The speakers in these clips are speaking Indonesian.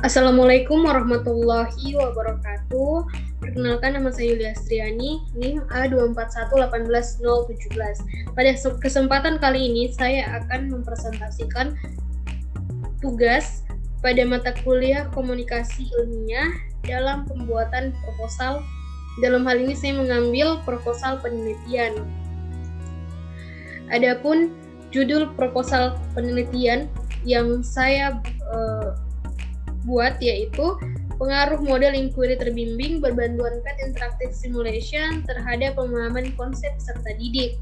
Assalamualaikum warahmatullahi wabarakatuh. Perkenalkan, nama saya Yulia Astriani, NIM A24118017. Pada kesempatan kali ini saya akan mempresentasikan tugas pada mata kuliah komunikasi ilmiah dalam pembuatan proposal. Dalam hal ini saya mengambil proposal penelitian. Adapun judul proposal penelitian yang saya buat yaitu pengaruh model inquiry terbimbing berbantuan PET Interactive Simulation terhadap pemahaman konsep peserta didik.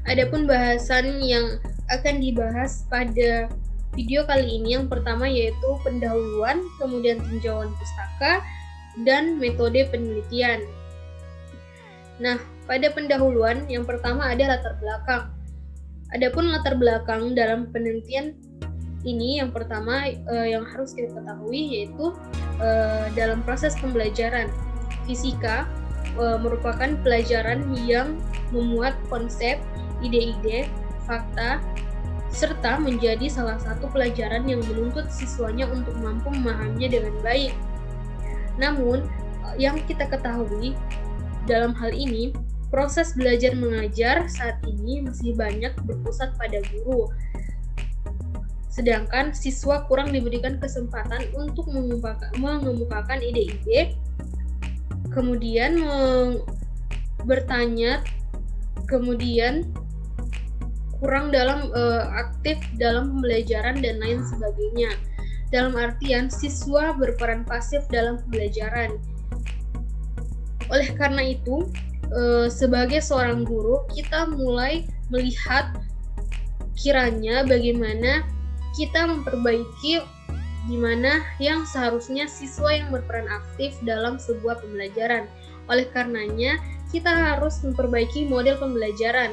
Adapun bahasan yang akan dibahas pada video kali ini yang pertama yaitu pendahuluan, kemudian tinjauan pustaka, dan metode penelitian. Nah, pada pendahuluan yang pertama ada latar belakang. Adapun latar belakang dalam penelitian ini yang pertama yang harus kita ketahui yaitu dalam proses pembelajaran. Fisika merupakan pelajaran yang memuat konsep, ide-ide, fakta, serta menjadi salah satu pelajaran yang menuntut siswanya untuk mampu memahaminya dengan baik. Namun, yang kita ketahui dalam hal ini, proses belajar mengajar saat ini masih banyak berpusat pada guru. Sedangkan siswa kurang diberikan kesempatan untuk mengemukakan ide-ide, kemudian bertanya, kemudian kurang dalam aktif dalam pembelajaran dan lain sebagainya. Dalam artian siswa berperan pasif dalam pembelajaran. Oleh karena itu, sebagai seorang guru, kita mulai melihat kiranya bagaimana kita memperbaiki di mana yang seharusnya siswa yang berperan aktif dalam sebuah pembelajaran. Oleh karenanya, kita harus memperbaiki model pembelajaran.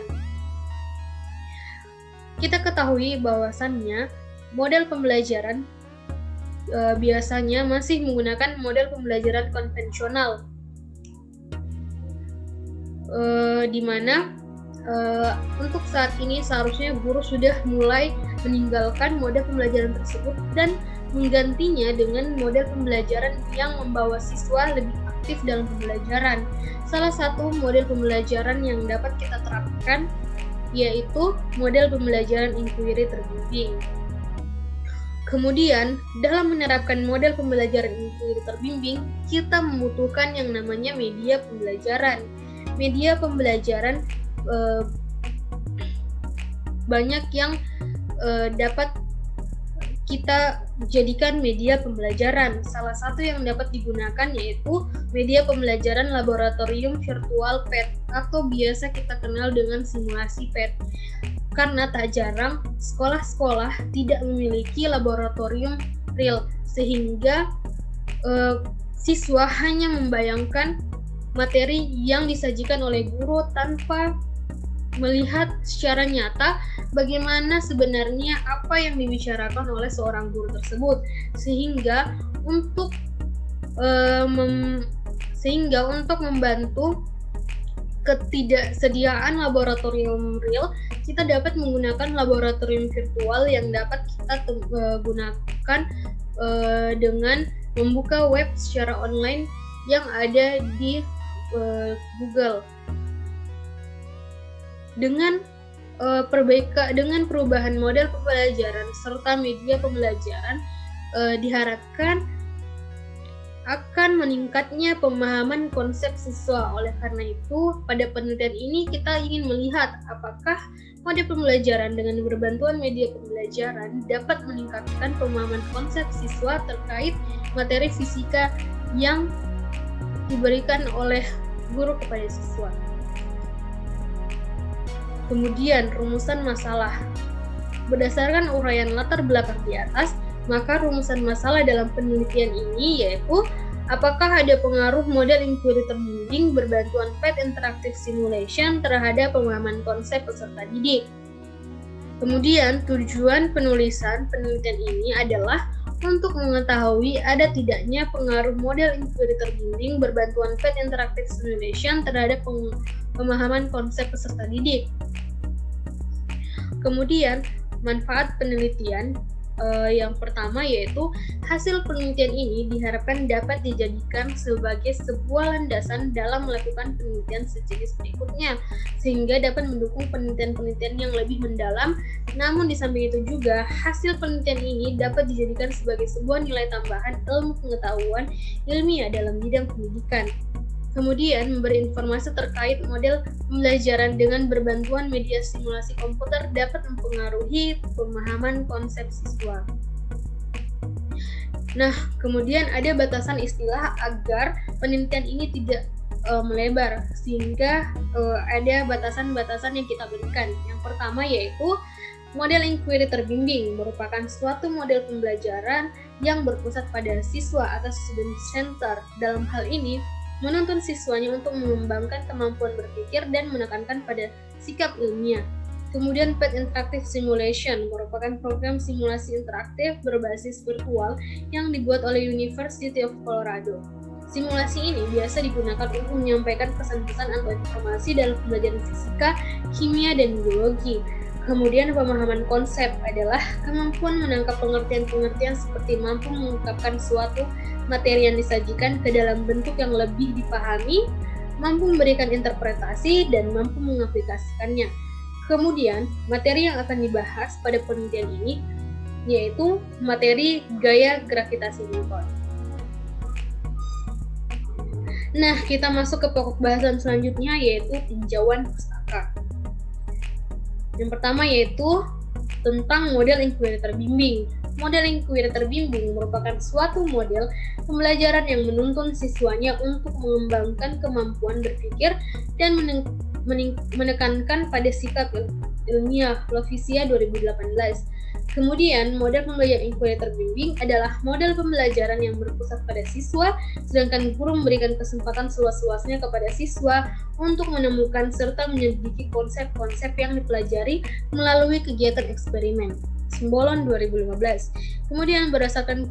Kita ketahui bahwasannya model pembelajaran biasanya masih menggunakan model pembelajaran konvensional, di mana untuk saat ini seharusnya guru sudah mulai meninggalkan model pembelajaran tersebut dan menggantinya dengan model pembelajaran yang membawa siswa lebih aktif dalam pembelajaran. Salah satu model pembelajaran yang dapat kita terapkan yaitu model pembelajaran inquiry terbimbing. Kemudian, dalam menerapkan model pembelajaran inquiry terbimbing, kita membutuhkan yang namanya media pembelajaran. Media pembelajaran banyak yang dapat kita jadikan media pembelajaran. Salah satu yang dapat digunakan yaitu media pembelajaran laboratorium virtual PET atau biasa kita kenal dengan simulasi PET. Karena tak jarang sekolah-sekolah tidak memiliki laboratorium real sehingga siswa hanya membayangkan materi yang disajikan oleh guru tanpa melihat secara nyata bagaimana sebenarnya apa yang dibicarakan oleh seorang guru tersebut, sehingga untuk membantu ketidaksediaan laboratorium real, kita dapat menggunakan laboratorium virtual yang dapat kita gunakan dengan membuka web secara online yang ada di Google. Dengan perubahan model pembelajaran serta media pembelajaran diharapkan akan meningkatnya pemahaman konsep siswa. Oleh karena itu, pada penelitian ini kita ingin melihat apakah model pembelajaran dengan berbantuan media pembelajaran dapat meningkatkan pemahaman konsep siswa terkait materi fisika yang diberikan oleh guru kepada siswa. Kemudian, rumusan masalah. Berdasarkan uraian latar belakang di atas, maka rumusan masalah dalam penelitian ini yaitu apakah ada pengaruh model inquiry terbimbing berbantuan PET Interactive Simulation terhadap pemahaman konsep peserta didik. Kemudian, tujuan penulisan penelitian ini adalah untuk mengetahui ada tidaknya pengaruh model inquiry terbimbing berbantuan PET Interactive Simulation terhadap pemahaman konsep peserta didik. Kemudian, manfaat penelitian Yang pertama yaitu hasil penelitian ini diharapkan dapat dijadikan sebagai sebuah landasan dalam melakukan penelitian sejenis berikutnya, sehingga dapat mendukung penelitian-penelitian yang lebih mendalam. Namun di samping itu juga, hasil penelitian ini dapat dijadikan sebagai sebuah nilai tambahan ilmu pengetahuan ilmiah dalam bidang pendidikan. Kemudian, memberi informasi terkait model pembelajaran dengan berbantuan media simulasi komputer dapat mempengaruhi pemahaman konsep siswa. Nah, kemudian ada batasan istilah agar penelitian ini tidak melebar, sehingga ada batasan-batasan yang kita berikan. Yang pertama yaitu model inquiry terbimbing merupakan suatu model pembelajaran yang berpusat pada siswa atau student center. Dalam hal ini, menuntun siswanya untuk mengembangkan kemampuan berpikir dan menekankan pada sikap ilmiah. Kemudian PET Interactive Simulation merupakan program simulasi interaktif berbasis virtual yang dibuat oleh University of Colorado. Simulasi ini biasa digunakan untuk menyampaikan pesan-pesan atau informasi dalam pembelajaran fisika, kimia, dan biologi. Kemudian pemahaman konsep adalah kemampuan menangkap pengertian-pengertian seperti mampu mengungkapkan suatu materi yang disajikan ke dalam bentuk yang lebih dipahami, mampu memberikan interpretasi, dan mampu mengaplikasikannya. Kemudian, materi yang akan dibahas pada penelitian ini yaitu materi gaya gravitasi Newton. Nah, kita masuk ke pokok bahasan selanjutnya yaitu tinjauan pustaka. Yang pertama yaitu tentang model inquiry terbimbing. Model inquiry terbimbing merupakan suatu model pembelajaran yang menuntun siswanya untuk mengembangkan kemampuan berpikir dan menekankan pada sikap ilmiah. Lovisia 2018. Kemudian, model pembelajaran inquiry terbimbing adalah model pembelajaran yang berpusat pada siswa, sedangkan guru memberikan kesempatan seluas-luasnya kepada siswa untuk menemukan serta menyelidiki konsep-konsep yang dipelajari melalui kegiatan eksperimen. Simbolon 2015. Kemudian berdasarkan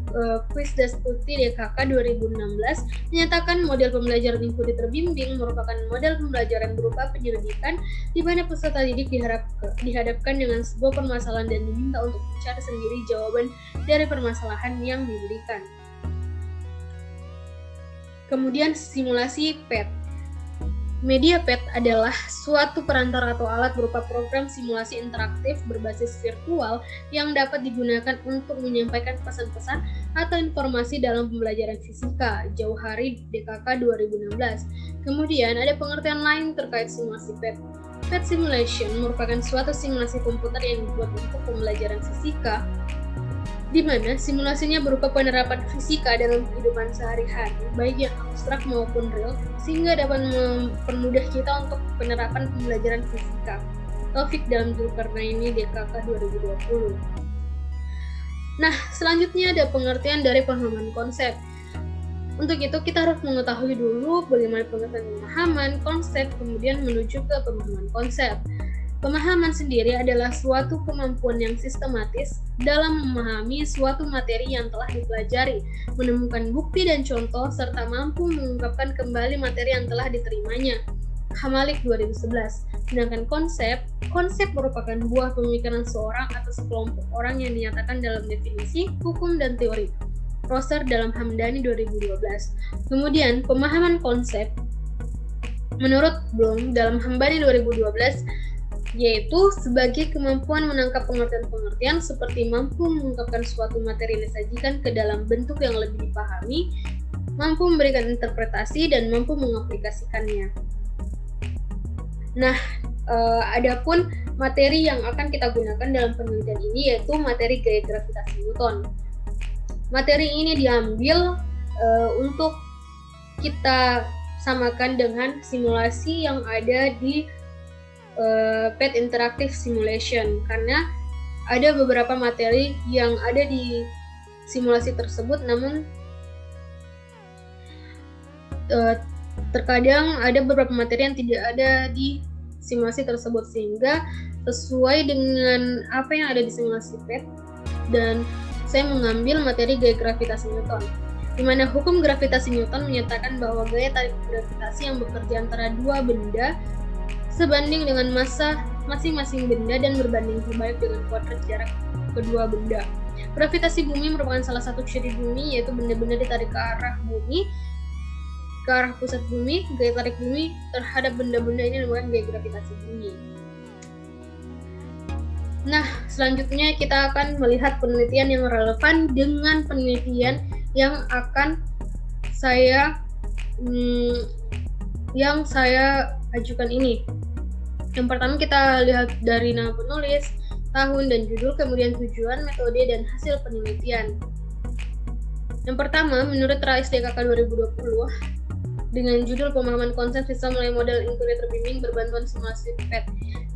kuis Dasputi DKK 2016 menyatakan model pembelajaran inquiry terbimbing merupakan model pembelajaran berupa penyelidikan di mana peserta didik dihadapkan dengan sebuah permasalahan dan diminta untuk mencari sendiri jawaban dari permasalahan yang diberikan. Kemudian simulasi PET. Media PET adalah suatu perantara atau alat berupa program simulasi interaktif berbasis virtual yang dapat digunakan untuk menyampaikan pesan-pesan atau informasi dalam pembelajaran fisika. Jauhari DKK 2016. Kemudian ada pengertian lain terkait simulasi PET. PET simulation merupakan suatu simulasi komputer yang dibuat untuk pembelajaran fisika, di mana simulasinya berupa penerapan fisika dalam kehidupan sehari-hari, baik yang abstrak maupun real, sehingga dapat mempermudah kita untuk penerapan pembelajaran fisika. Taufik dalam Zulkarnaini DKK 2020. Nah, selanjutnya ada pengertian dari pemahaman konsep. Untuk itu, kita harus mengetahui dulu bagaimana pengertian pemahaman konsep, kemudian menuju ke pemahaman konsep. Pemahaman sendiri adalah suatu kemampuan yang sistematis dalam memahami suatu materi yang telah dipelajari, menemukan bukti dan contoh, serta mampu mengungkapkan kembali materi yang telah diterimanya. Hamalik 2011. Sedangkan konsep merupakan buah pemikiran seorang atau sekelompok orang yang dinyatakan dalam definisi, hukum, dan teori. Rosser dalam Hamdani 2012. Kemudian, pemahaman konsep menurut Bloom dalam Hamdani 2012 yaitu sebagai kemampuan menangkap pengertian-pengertian seperti mampu mengungkapkan suatu materi yang disajikan ke dalam bentuk yang lebih dipahami, mampu memberikan interpretasi, dan mampu mengaplikasikannya. Nah, adapun materi yang akan kita gunakan dalam penelitian ini yaitu materi gaya gravitasi Newton. Materi ini diambil untuk kita samakan dengan simulasi yang ada di PET Interactive Simulation, karena ada beberapa materi yang ada di simulasi tersebut, namun terkadang ada beberapa materi yang tidak ada di simulasi tersebut, sehingga sesuai dengan apa yang ada di simulasi PET, dan saya mengambil materi gaya gravitasi Newton, di mana hukum gravitasi Newton menyatakan bahwa gaya tarik gravitasi yang bekerja antara dua benda sebanding dengan massa masing-masing benda dan berbanding terbalik dengan kuadrat jarak kedua benda. Gravitasi bumi merupakan salah satu ciri bumi, yaitu benda-benda ditarik ke arah bumi, ke arah pusat bumi. Gaya tarik bumi terhadap benda-benda ini merupakan gaya gravitasi bumi. Nah, selanjutnya kita akan melihat penelitian yang relevan dengan penelitian yang akan saya ajukan ini. Yang pertama kita lihat dari nama penulis, tahun dan judul, kemudian tujuan, metode, dan hasil penelitian. Yang pertama, menurut RAIS DKK 2020, dengan judul Pemahaman Konsep Siswa Mulai Model Inquiry Terbimbing Berbantuan Simulasi PET,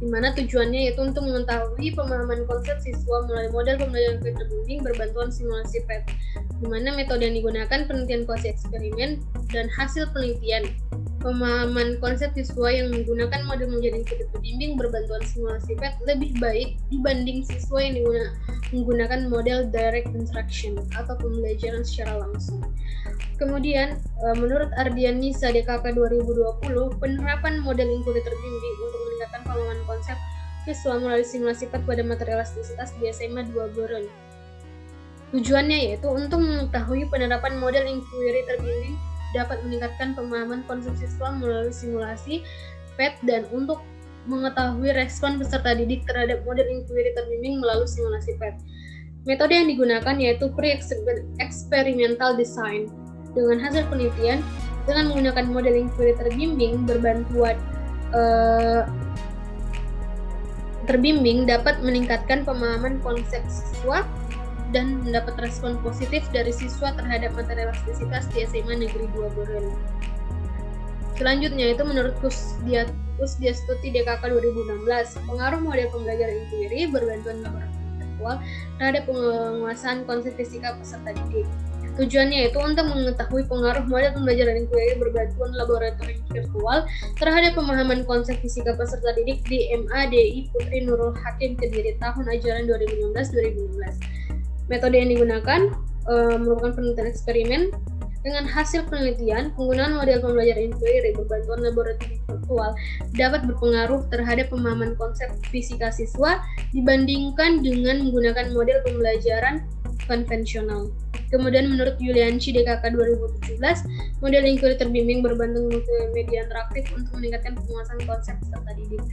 di mana tujuannya yaitu untuk mengetahui pemahaman konsep siswa mulai model pembelajaran inquiry terbimbing berbantuan simulasi PET, di mana metode yang digunakan penelitian kuasi eksperimen dan hasil penelitian. Pemahaman konsep siswa yang menggunakan model pembelajaran inquiry terbimbing berbantuan simulasi PET lebih baik dibanding siswa yang menggunakan model direct instruction atau pembelajaran secara langsung. Kemudian, menurut Ardianisa DKK 2020, penerapan model inquiry terbimbing untuk meningkatkan pemahaman konsep siswa melalui simulasi PET pada materi elastisitas di SMA 2 Beren. Tujuannya yaitu untuk mengetahui penerapan model inquiry terbimbing dapat meningkatkan pemahaman konsep siswa melalui simulasi PET dan untuk mengetahui respon peserta didik terhadap model inquiry terbimbing melalui simulasi PET. Metode yang digunakan yaitu pre-experimental design. Dengan hasil penelitian, dengan menggunakan model inquiry terbimbing berbantuan terbimbing dapat meningkatkan pemahaman konsep siswa dan mendapat respon positif dari siswa terhadap materi elastisitas di SMA Negeri 2 Beren. Selanjutnya itu menurut Kusdiastuti DKK 2016, pengaruh model pembelajaran inquiry berbantuan laboratorium virtual terhadap penguasaan konsep fisika peserta didik. Tujuannya itu untuk mengetahui pengaruh model pembelajaran inquiry berbantuan laboratorium virtual terhadap pemahaman konsep fisika peserta didik di MADI Putri Nurul Hakim Kediri tahun ajaran 2015-2016. Metode yang digunakan merupakan penelitian eksperimen. Dengan hasil penelitian, penggunaan model pembelajaran inquiry berbantuan laboratorium virtual dapat berpengaruh terhadap pemahaman konsep fisika siswa dibandingkan dengan menggunakan model pembelajaran konvensional. Kemudian menurut Yulianci DKK 2017, model inquiry terbimbing berbantuan multimedia interaktif untuk meningkatkan penguasaan konsep peserta didik,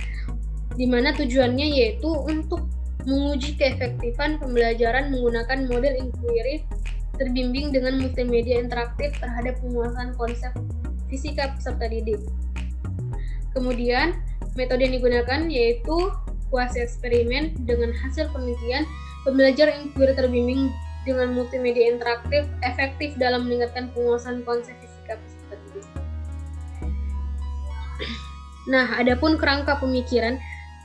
di mana tujuannya yaitu untuk menguji keefektifan pembelajaran menggunakan model inquiry terbimbing dengan multimedia interaktif terhadap penguasaan konsep fisika peserta didik. Kemudian, metode yang digunakan yaitu kuasi eksperimen. Dengan hasil penelitian, pembelajaran inquiry terbimbing dengan multimedia interaktif efektif dalam meningkatkan penguasaan konsep fisika peserta didik. Nah, adapun kerangka pemikiran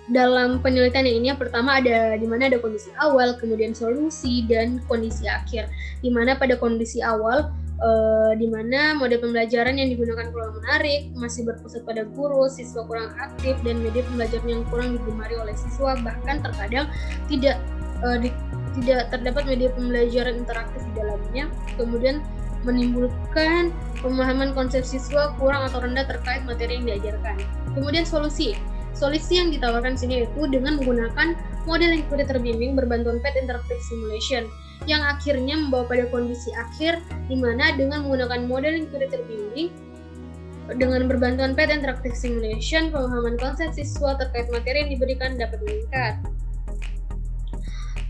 dalam penelitian ini, yang pertama ada di mana ada kondisi awal, kemudian solusi, dan kondisi akhir. Di mana pada kondisi awal, di mana model pembelajaran yang digunakan kurang menarik, masih berpusat pada guru, siswa kurang aktif, dan media pembelajaran yang kurang digemari oleh siswa, bahkan terkadang tidak terdapat media pembelajaran interaktif di dalamnya. Kemudian menimbulkan pemahaman konsep siswa kurang atau rendah terkait materi yang diajarkan. Kemudian solusi yang ditawarkan sini yaitu dengan menggunakan model inquiry terbimbing berbantuan PET Interactive Simulation, yang akhirnya membawa pada kondisi akhir, di mana dengan menggunakan model inquiry terbimbing dengan berbantuan PET Interactive Simulation, pemahaman konsep siswa terkait materi yang diberikan dapat meningkat.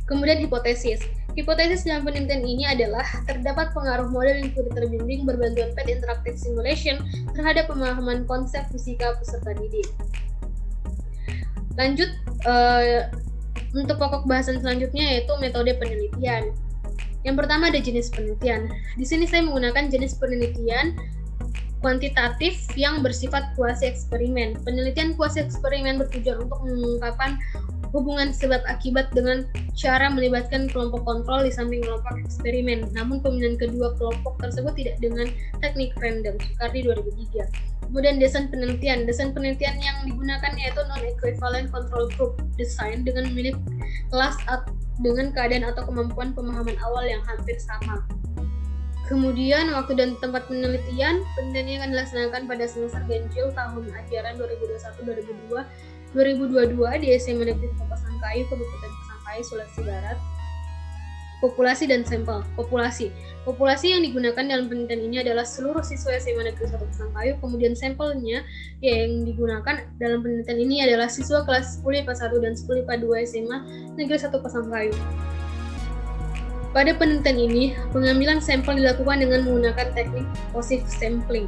Kemudian hipotesis dalam penelitian ini adalah terdapat pengaruh model inquiry terbimbing berbantuan PET Interactive Simulation terhadap pemahaman konsep fisika peserta didik. Lanjut, untuk pokok bahasan selanjutnya yaitu metode penelitian. Yang pertama ada jenis penelitian. Di sini saya menggunakan jenis penelitian kuantitatif yang bersifat kuasi eksperimen. Penelitian kuasi eksperimen bertujuan untuk mengungkapkan hubungan sebab akibat dengan cara melibatkan kelompok kontrol di samping kelompok eksperimen. Namun pemilihan kedua kelompok tersebut tidak dengan teknik random, Sukardi 2003. Kemudian desain penelitian yang digunakan yaitu non-equivalent control group design dengan memilih kelas dengan keadaan atau kemampuan pemahaman awal yang hampir sama. Kemudian waktu dan tempat penelitian akan dilaksanakan pada semester ganjil tahun ajaran 2021-2022 di SMA Negeri Pasangkayu, Kabupaten Pasangkayu, Sulawesi Barat. Populasi dan sampel. Populasi yang digunakan dalam penelitian ini adalah seluruh siswa SMA Negeri 1 Pasangkayu, kemudian sampelnya yang digunakan dalam penelitian ini adalah siswa kelas 10 IPA 1 dan 10 IPA 2 SMA Negeri 1 Pasangkayu. Pada penelitian ini, pengambilan sampel dilakukan dengan menggunakan teknik positive sampling.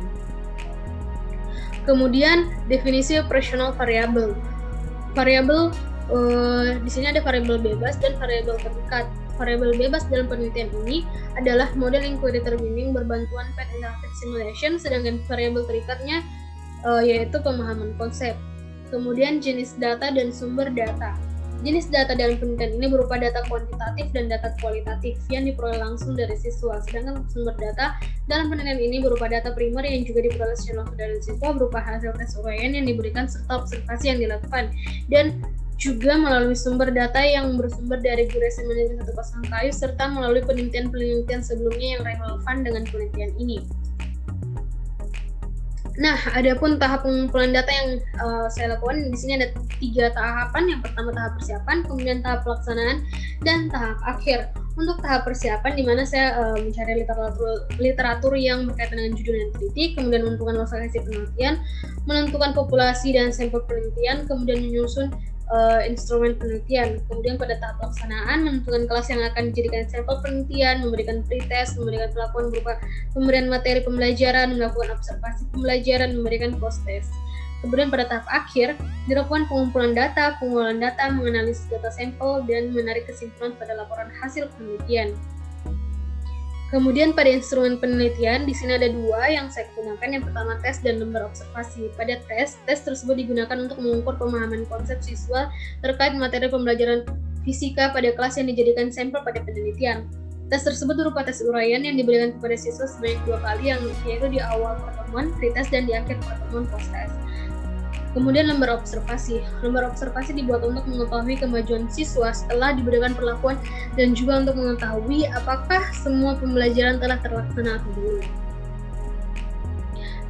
Kemudian, definisi operational variable. Variabel di sini ada variabel bebas dan variabel terikat. Variabel bebas dalam penelitian ini adalah model inquiry determining berbantuan path interactive simulation, sedangkan variabel terikatnya yaitu pemahaman konsep. Kemudian jenis data dan sumber data. Jenis data dalam penelitian ini berupa data kuantitatif dan data kualitatif yang diperoleh langsung dari siswa, sedangkan sumber data dalam penelitian ini berupa data primer yang juga diperoleh secara langsung dari siswa berupa hasil tes uraian yang diberikan serta observasi yang dilakukan, dan juga melalui sumber data yang bersumber dari guru SMA Negeri 1 Pasangkayu serta melalui penelitian-penelitian sebelumnya yang relevan dengan penelitian ini. Nah, adapun tahap pengumpulan data yang saya lakukan di sini ada 3 tahapan. Yang pertama tahap persiapan, kemudian tahap pelaksanaan, dan tahap akhir. Untuk tahap persiapan, di mana saya mencari literatur yang berkaitan dengan judul dan teliti, kemudian menentukan lokasi penelitian, menentukan populasi dan sampel penelitian, kemudian menyusun instrumen penelitian. Kemudian pada tahap pelaksanaan, menentukan kelas yang akan dijadikan sampel penelitian, memberikan pretest, memberikan pelakuan berupa pemberian materi pembelajaran, melakukan observasi pembelajaran, memberikan post-test. Kemudian pada tahap akhir, dilakukan pengumpulan data, menganalisis data sampel, dan menarik kesimpulan pada laporan hasil penelitian. Kemudian pada instrumen penelitian, di sini ada 2 yang saya gunakan. Yang pertama tes dan lembar observasi. Pada tes tersebut digunakan untuk mengukur pemahaman konsep siswa terkait materi pembelajaran fisika pada kelas yang dijadikan sampel pada penelitian. Tes tersebut berupa tes uraian yang diberikan kepada siswa sebanyak 2 kali, yaitu di awal pertemuan pretest dan di akhir pertemuan post-test. Kemudian lembar observasi. Lembar observasi dibuat untuk mengetahui kemajuan siswa setelah diberikan perlakuan dan juga untuk mengetahui apakah semua pembelajaran telah terlaksana atau belum.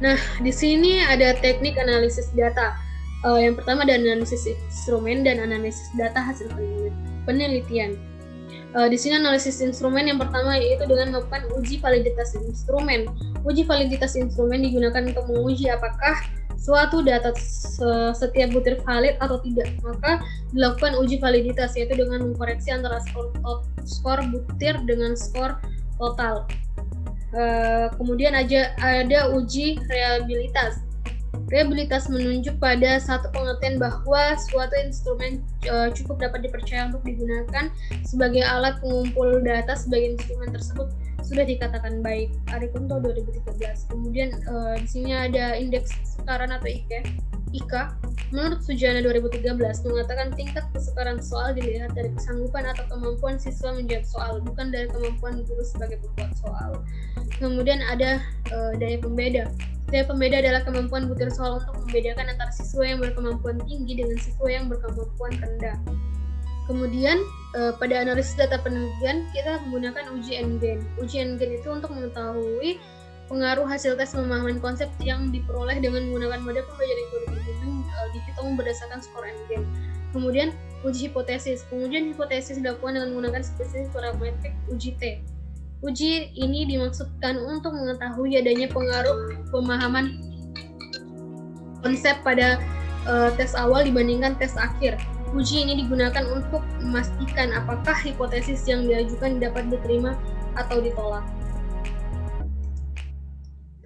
Nah, di sini ada teknik analisis data. Yang pertama ada analisis instrumen dan analisis data hasil penelitian. Di sini analisis instrumen yang pertama yaitu dengan melakukan uji validitas instrumen. Uji validitas instrumen digunakan untuk menguji apakah suatu data setiap butir valid atau tidak. Maka dilakukan uji validitas yaitu dengan mengkoreksi antara skor butir dengan skor total. Kemudian ada uji reliabilitas. Reliabilitas menunjuk pada satu pengertian bahwa suatu instrumen cukup dapat dipercaya untuk digunakan sebagai alat pengumpul data sebagai instrumen tersebut sudah dikatakan baik. Arikunto 2013. Kemudian di sini ada indeks kesukaran atau IKA. Menurut Sujana 2013 mengatakan tingkat kesukaran soal dilihat dari kesanggupan atau kemampuan siswa menjawab soal, bukan dari kemampuan guru sebagai pembuat soal. Kemudian ada daya pembeda. Daya pembeda adalah kemampuan butir soal untuk membedakan antara siswa yang berkemampuan tinggi dengan siswa yang berkemampuan rendah. Kemudian pada analisis data penelitian kita menggunakan uji N-GAN. Uji N-GAN itu untuk mengetahui pengaruh hasil tes pemahaman konsep yang diperoleh dengan menggunakan model pembelajaran kurikulum dihitung berdasarkan skor N-GAN. Kemudian uji hipotesis. Pengujian hipotesis dilakukan dengan menggunakan spesies parametrik uji T. Uji ini dimaksudkan untuk mengetahui adanya pengaruh pemahaman konsep pada tes awal dibandingkan tes akhir. Uji ini digunakan untuk memastikan apakah hipotesis yang diajukan dapat diterima atau ditolak.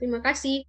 Terima kasih.